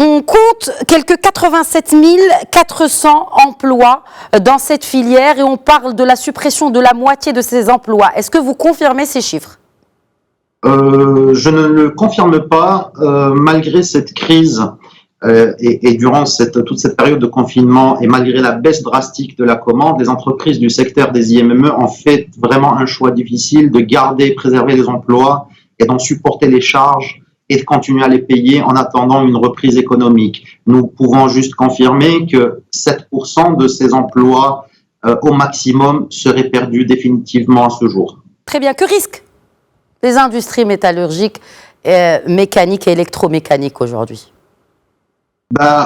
On compte quelques 87 400 emplois dans cette filière et on parle de la suppression de la moitié de ces emplois. Est-ce que vous confirmez ces chiffres ? Je ne le confirme pas, malgré cette crise et durant toute cette période de confinement et malgré la baisse drastique de la commande, les entreprises du secteur des IMME ont fait vraiment un choix difficile de garder, préserver les emplois et d'en supporter les charges et de continuer à les payer en attendant une reprise économique. Nous pouvons juste confirmer que 7% de ces emplois au maximum seraient perdus définitivement à ce jour. Très bien. Que risquent les industries métallurgiques, mécaniques et électromécaniques aujourd'hui ?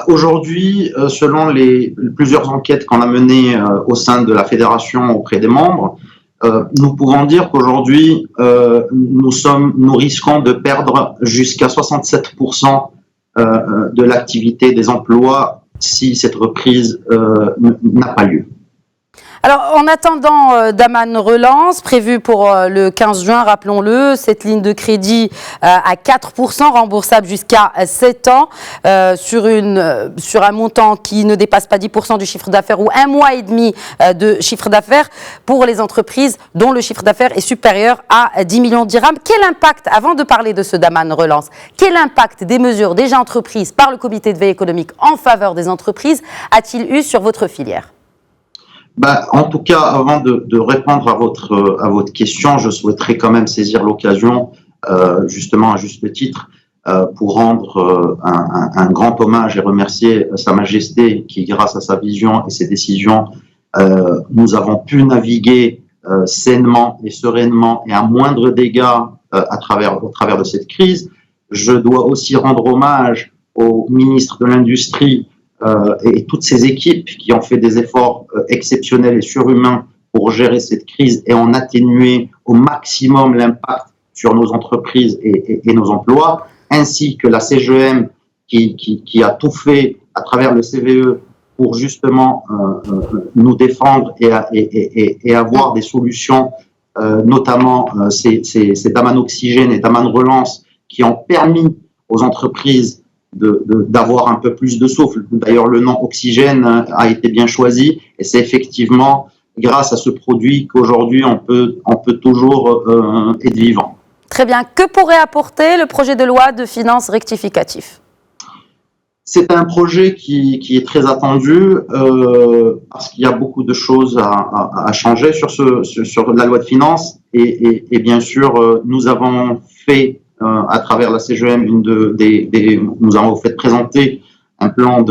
Aujourd'hui, selon plusieurs enquêtes qu'on a menées au sein de la fédération auprès des membres, nous pouvons dire qu'aujourd'hui, nous risquons de perdre jusqu'à 67% de l'activité des emplois si cette reprise n'a pas lieu. Alors, en attendant Daman Relance, prévue pour le 15 juin, rappelons-le, cette ligne de crédit à 4%, remboursable jusqu'à 7 ans, sur un montant qui ne dépasse pas 10% du chiffre d'affaires ou un mois et demi de chiffre d'affaires pour les entreprises dont le chiffre d'affaires est supérieur à 10 millions de dirhams. Quel impact, avant de parler de ce Daman Relance, quel impact des mesures déjà entreprises par le comité de veille économique en faveur des entreprises a-t-il eu sur votre filière ? En tout cas, avant de répondre à votre question, je souhaiterais quand même saisir l'occasion, justement à juste titre, pour rendre un grand hommage et remercier Sa Majesté qui, grâce à sa vision et ses décisions, nous avons pu naviguer sainement et sereinement et à moindre dégâts au travers de cette crise. Je dois aussi rendre hommage au ministre de l'Industrie et toutes ces équipes qui ont fait des efforts exceptionnels et surhumains pour gérer cette crise et en atténuer au maximum l'impact sur nos entreprises et nos emplois, ainsi que la CGM qui a tout fait à travers le CVE pour justement nous défendre et avoir des solutions, notamment ces Daman Oxygène et Daman Relance qui ont permis aux entreprises d'avoir un peu plus de souffle. D'ailleurs, le nom Oxygène a été bien choisi et c'est effectivement grâce à ce produit qu'aujourd'hui on peut toujours être vivant. Très bien. Que pourrait apporter le projet de loi de finances rectificatif ? C'est un projet qui est très attendu parce qu'il y a beaucoup de choses à changer sur la loi de finances et bien sûr nous avons fait à travers la CGM, nous avons fait présenter un plan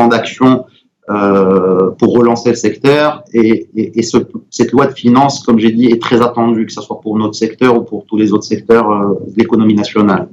d'action pour relancer le secteur et cette loi de finances, comme j'ai dit, est très attendue, que ce soit pour notre secteur ou pour tous les autres secteurs de l'économie nationale.